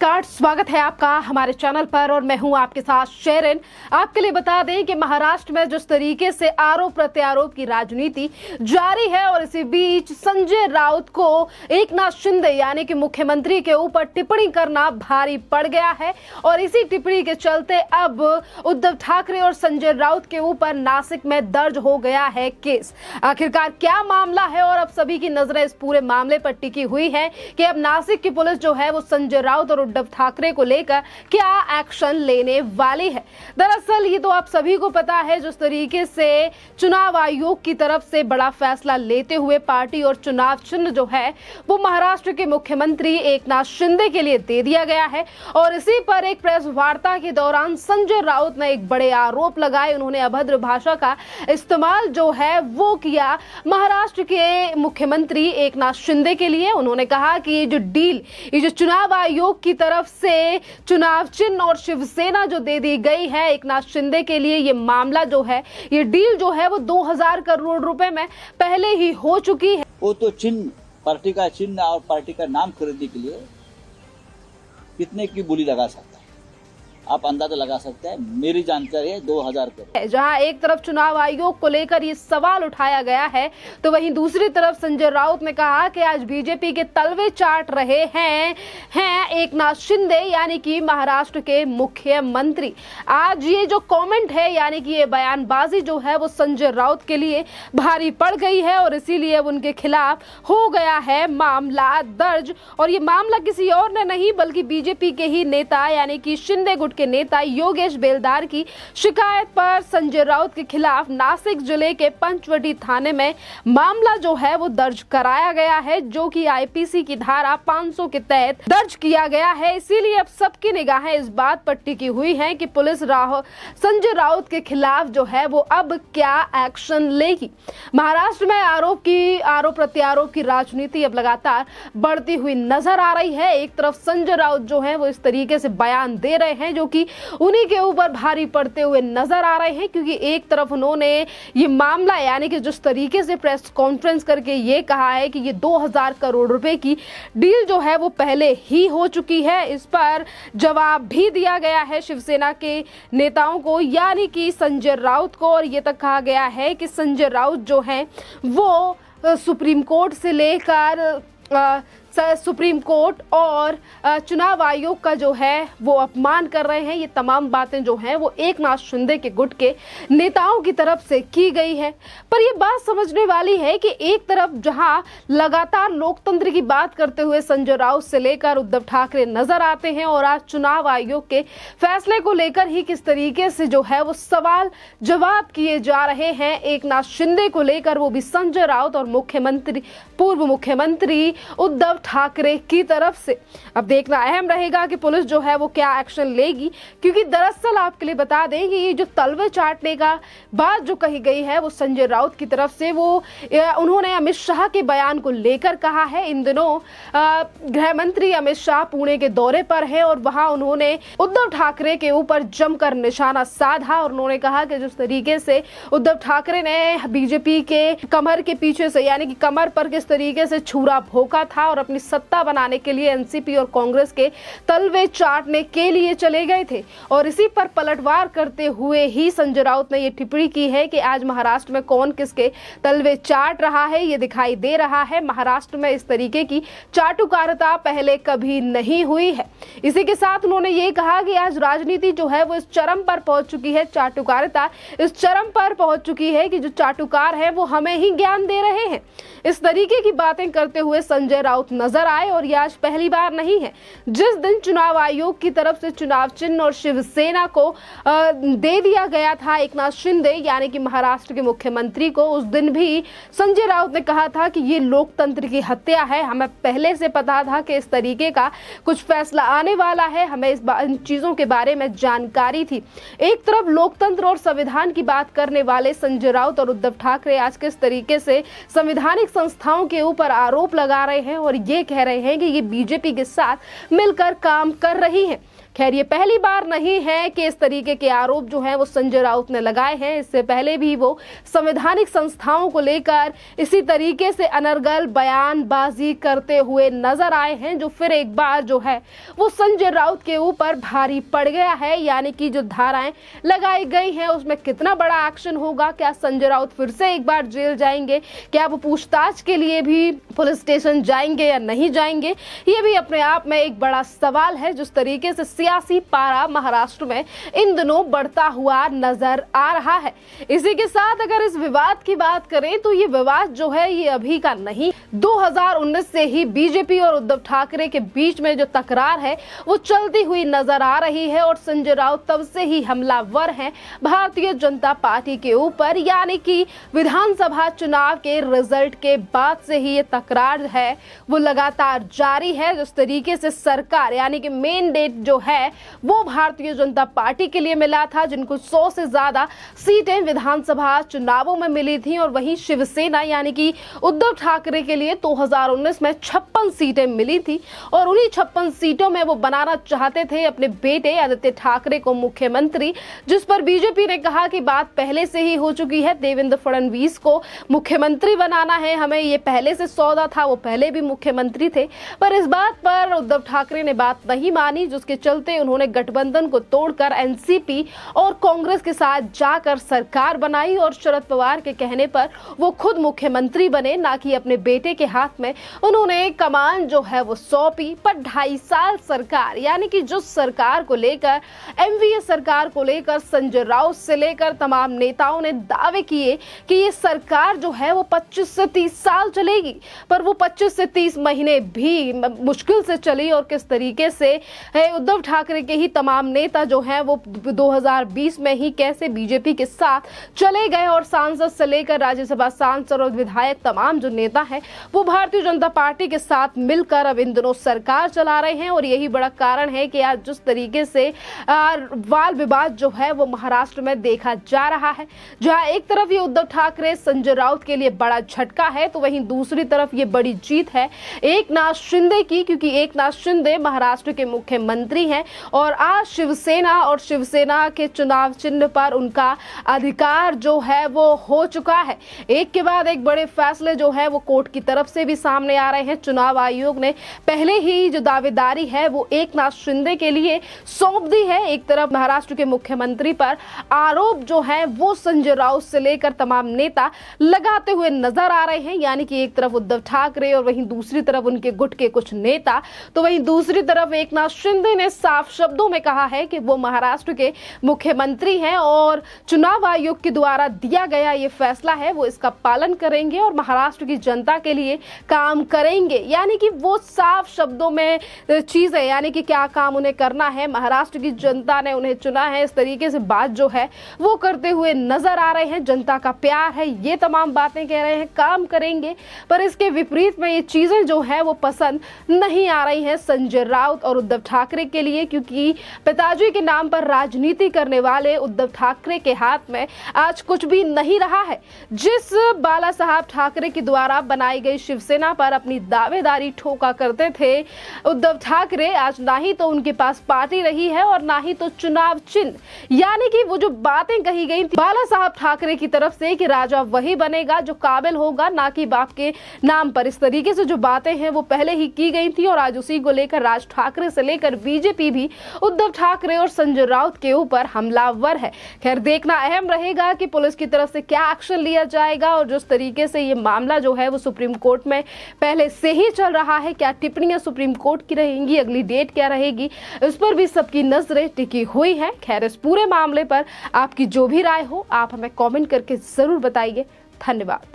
स्वागत है आपका हमारे चैनल पर और मैं हूं आपके साथ शेरिन। आपके लिए बता दें कि महाराष्ट्र में जिस तरीके से आरोप प्रत्यारोप की राजनीति जारी है और इसी बीच संजय राउत को एकनाथ शिंदे यानी कि मुख्यमंत्री के ऊपर टिप्पणी करना भारी पड़ गया है और इसी टिप्पणी के चलते अब उद्धव ठाकरे और संजय राउत के ऊपर नासिक में दर्ज हो गया है केस। आखिरकार क्या मामला है और अब सभी की नजरें इस पूरे मामले पर टिकी हुई है कि अब नासिक की पुलिस जो है वो संजय राउत और उद्धव ठाकरे को लेकर क्या एक्शन लेने वाली है। दरअसल ये तो आप सभी को पता है, जिस तरीके से चुनाव आयोग की तरफ से बड़ा फैसला लेते हुए पार्टी और चुनाव चिन्ह जो है वो महाराष्ट्र के मुख्यमंत्री एकनाथ शिंदे के लिए दे दिया गया है और इसी पर एक प्रेस वार्ता के दौरान संजय राउत ने एक बड़े आरोप लगाए। उन्होंने अभद्र भाषा का इस्तेमाल जो है वो किया महाराष्ट्र के मुख्यमंत्री एकनाथ शिंदे के लिए। उन्होंने कहा कि ये जो डील, ये जो चुनाव आयोग की तरफ से चुनाव चिन्ह और शिवसेना जो दे दी गई है एकनाथ शिंदे के लिए, ये मामला जो है, ये डील जो है वो 2000 करोड़ रुपए में पहले ही हो चुकी है। वो तो चिन्ह, पार्टी का चिन्ह और पार्टी का नाम खरीदने के लिए कितने की बोली लगा सकता है, आप अंदाजा लगा सकते हैं। मेरी जानकारी है 2000 करोड़। जहां एक तरफ चुनाव आयोग को लेकर ये सवाल उठाया गया है तो वहीं दूसरी तरफ संजय राउत ने कहा कि आज बीजेपी के तलवे चाट रहे हैं एकनाथ शिंदे यानी कि महाराष्ट्र के मुख्यमंत्री। आज ये जो कमेंट है यानी कि ये बयानबाजी जो है वो संजय राउत के लिए भारी पड़ गई है और इसीलिए अब उनके खिलाफ हो गया है मामला दर्ज। और ये मामला किसी और ने नहीं बल्कि बीजेपी के ही नेता यानी कि शिंदे गुट के नेता योगेश बेलदार की शिकायत पर संजय राउत के खिलाफ नासिक जिले के पंचवटी थाने में मामला जो है वो दर्ज कराया गया है, जो कि आईपीसी की धारा 500 के तहत दर्ज किया गया है। इसीलिए अब सबकी निगाहें इस बात पर टिकी हुई हैं कि पुलिस संजय राउत के खिलाफ जो है वो अब क्या एक्शन लेगी। महाराष्ट्र में आरोप प्रत्यारोप की राजनीति अब लगातार बढ़ती हुई नजर आ रही है। एक तरफ संजय राउत जो है वो इस तरीके से बयान दे रहे हैं जो कि उन्हीं के ऊपर भारी पड़ते हुए नजर आ रहे हैं, क्योंकि एक तरफ उन्होंने ये मामला यानी कि जिस तरीके से प्रेस कॉन्फ्रेंस करके ये कहा है कि ये 2000 करोड़ रुपए की डील जो है वो पहले ही हो चुकी है। इस पर जवाब भी दिया गया है शिवसेना के नेताओं को यानी कि संजय राउत को, और ये तक कहा गया है कि संजय राउत जो है वो सुप्रीम कोर्ट से लेकर सुप्रीम कोर्ट और चुनाव आयोग का जो है वो अपमान कर रहे हैं। ये तमाम बातें जो हैं वो एकनाथ शिंदे के गुट के नेताओं की तरफ से की गई है। पर ये बात समझने वाली है कि एक तरफ जहां लगातार लोकतंत्र की बात करते हुए संजय राउत से लेकर उद्धव ठाकरे नजर आते हैं और आज चुनाव आयोग के फैसले को लेकर ही किस तरीके से जो है वो सवाल जवाब किए जा रहे हैं एकनाथ शिंदे को लेकर, वो भी संजय राउत और पूर्व मुख्यमंत्री उद्धव ठाकरे की तरफ से। अब देखना अहम रहेगा कि पुलिस जो है वो क्या एक्शन लेगी, क्योंकि दरअसल आपके लिए बता दें कि ये जो तलवे चाटने का बात जो कही गई है वो संजय राउत की तरफ से, वो उन्होंने अमित शाह के बयान को लेकर कहा है। इन दिनों गृह मंत्री अमित शाह पुणे के दौरे पर है और वहां उन्होंने उद्धव ठाकरे के ऊपर जमकर निशाना साधा और उन्होंने कहा कि जिस तरीके से उद्धव ठाकरे ने बीजेपी के कमर के पीछे से यानी कि कमर पर किस तरीके से छुरा भोंका था और अपनी सत्ता बनाने के लिए एनसीपी और कांग्रेस के तलवे चाटने के लिए चले गए थे, और इसी पर पलटवार करते हुए ही संजय राउत ने यह टिप्पणी की है कि आज महाराष्ट्र में कौन किसके तलवे चाट रहा है ये दिखाई दे रहा है। महाराष्ट्र में इस तरीके की चाटुकारिता पहले कभी नहीं हुई है। इसी के साथ उन्होंने ये कहा कि आज राजनीति जो है वो इस चरम पर पहुंच चुकी है, चाटुकारिता इस चरम पर पहुंच चुकी है कि जो चाटुकार है वो हमें ही ज्ञान दे रहे हैं। इस तरीके की बातें करते हुए संजय राउत नजर आए और ये आज पहली बार नहीं है। जिस दिन चुनाव आयोग की तरफ से चुनाव चिन्ह और शिवसेना को दे दिया गया था एकनाथ शिंदे यानी कि महाराष्ट्र के मुख्यमंत्री को, उस दिन भी संजय राउत ने कहा था कि ये लोकतंत्र की हत्या है। हमें पहले से पता था कि इस तरीके का कुछ फैसला आने वाला है, हमें इन चीजों के बारे में जानकारी थी। एक तरफ लोकतंत्र और संविधान की बात करने वाले संजय राउत और उद्धव ठाकरे आज किस तरीके से संवैधानिक संस्थाओं के ऊपर आरोप लगा रहे हैं और ये कह रहे हैं कि ये बीजेपी के साथ मिलकर काम कर रही हैं। खैर, ये पहली बार नहीं है कि इस तरीके के आरोप जो है वो संजय राउत ने लगाए हैं। इससे पहले भी वो संवैधानिक संस्थाओं को लेकर इसी तरीके से अनर्गल बयानबाजी करते हुए नजर आए हैं, जो फिर एक बार जो है वो संजय राउत के ऊपर भारी पड़ गया है। यानी कि जो धाराएं लगाई गई हैं उसमें कितना बड़ा एक्शन होगा, क्या संजय राउत फिर से एक बार जेल जाएंगे, क्या वो पूछताछ के लिए भी पुलिस स्टेशन जाएंगे या नहीं जाएंगे, ये भी अपने आप में एक बड़ा सवाल है। जिस तरीके से सियासी पारा महाराष्ट्र में इन दिनों बढ़ता हुआ नजर आ रहा है। इसी के साथ अगर इस विवाद की बात करें तो ये विवाद जो है ये अभी का नहीं, 2019 से ही बीजेपी और उद्धव ठाकरे के बीच में जो तकरार है वो चलती हुई नजर आ रही है और संजय राउत तब से ही हमलावर हैं भारतीय जनता पार्टी के ऊपर। यानी कि विधानसभा चुनाव के रिजल्ट के बाद से ही ये तकरार है वो लगातार जारी है। जिस तरीके से सरकार यानी कि मेंडेट जो है वो भारतीय जनता पार्टी के लिए मिला था, जिनको 100 से ज्यादा सीटें विधानसभा चुनावों में मिली थी, और वहीं शिवसेना यानी कि उद्धव ठाकरे के लिए 2019 में 56 सीटें मिली थी और उन्हीं 56 सीटों में वो बनाना चाहते थे अपने बेटे आदित्य ठाकरे को मुख्यमंत्री, जिस पर बीजेपी ने कहा कि बात पहले से ही हो चुकी है, देवेंद्र फडणवीस को मुख्यमंत्री बनाना है, हमें ये पहले से सौदा था, वो पहले भी मुख्यमंत्री थे। पर इस बात पर उद्धव ठाकरे ने बात नहीं मानी, जिसके चलते उन्होंने गठबंधन को तोड़कर एनसीपी और कांग्रेस के साथ जाकर सरकार बनाई और शरद पवार के कहने पर वो खुद मुख्यमंत्री बने, ना कि अपने बेटे के हाथ में उन्होंने कमान जो है वो सौंपी। पर 2.5 साल सरकार यानी कि जो सरकार को लेकर एमवीए सरकार को लेकर संजय राउत से लेकर तमाम नेताओं ने दावे किए कि ये सरकार जो है वो 25 से 30 साल चलेगी, पर वो 25 से 30 महीने भी मुश्किल से चली और किस तरीके से उद्धव ठाकरे के ही तमाम नेता जो हैं वो 2020 में ही कैसे बीजेपी के साथ चले गए और सांसद से लेकर राज्यसभा सांसद और विधायक तमाम जो नेता हैं वो भारतीय जनता पार्टी के साथ मिलकर अब इन दिनों सरकार चला रहे हैं। और यही बड़ा कारण है कि आज जिस तरीके से वाद विवाद जो है वो महाराष्ट्र में देखा जा रहा है, जहां एक तरफ ये उद्धव ठाकरे संजय राउत के लिए बड़ा झटका है तो वहीं दूसरी तरफ ये बड़ी जीत है एकनाथ शिंदे की, क्योंकि एकनाथ शिंदे महाराष्ट्र के मुख्यमंत्री हैं और आज शिवसेना के चुनाव चिन्ह पर उनका अधिकार जो है वो हो चुका है। एक के बाद एक बड़े फैसले जो है वो कोर्ट की तरफ से भी सामने आ रहे हैं। चुनाव आयोग ने पहले ही जो दावेदारी है वो एकनाथ शिंदे के लिए सौंप दी है। एक तरफ महाराष्ट्र के मुख्यमंत्री पर आरोप जो है वो संजय राउत से लेकर तमाम नेता लगाते हुए नजर आ रहे हैं, यानी कि एक तरफ उद्धव ठाकरे और वहीं दूसरी तरफ उनके गुट के कुछ नेता, तो वहीं दूसरी तरफ एकनाथ शिंदे ने साफ शब्दों में कहा है कि वो महाराष्ट्र के मुख्यमंत्री हैं और चुनाव आयोग के द्वारा दिया गया ये फैसला है वो इसका पालन करेंगे और महाराष्ट्र की जनता के लिए काम करेंगे। यानी कि वो साफ शब्दों में चीज है, यानी कि क्या काम उन्हें करना है, महाराष्ट्र की जनता ने उन्हें चुना है, इस तरीके से बात जो है वो करते हुए नजर आ रहे हैं। जनता का प्यार है, ये तमाम बातें कह रहे हैं, काम करेंगे। पर इसके विपरीत में ये चीजें जो है वो पसंद नहीं आ रही हैं संजय राउत और उद्धव ठाकरे के लिए, क्योंकि पिताजी के नाम पर राजनीति करने वाले उद्धव ठाकरे के हाथ में आज कुछ भी नहीं रहा है। जिस बाला साहब ठाकरे के द्वारा बनाई गई शिवसेना पर अपनी दावेदारी ठोका करते थे उद्धव ठाकरे, आज ना ही तो उनके पास पार्टी रही है और ना ही तो चुनाव चिन्ह। यानी कि वो जो बातें कही गई थी बाला साहब ठाकरे की तरफ से कि राजा वही बनेगा जो काबिल होगा, ना कि बाप के नाम पर, इस तरीके से जो बातें हैं वो पहले ही की गई थी और आज उसी को लेकर राज ठाकरे से लेकर बीजेपी भी उद्धव ठाकरे और संजय राउत के ऊपर हमलावर है। खैर, देखना अहम रहेगा कि पुलिस की तरफ से क्या एक्शन लिया जाएगा और जिस तरीके से ये मामला जो है वो सुप्रीम कोर्ट में पहले से ही चल रहा है, क्या टिप्पणियां सुप्रीम कोर्ट की रहेंगी, अगली डेट क्या रहेगी, इस पर भी सबकी नजरें टिकी हुई हैं। खैर, इस पूरे मामले पर आपकी जो भी राय हो आप हमें कमेंट करके जरूर बताइए। धन्यवाद।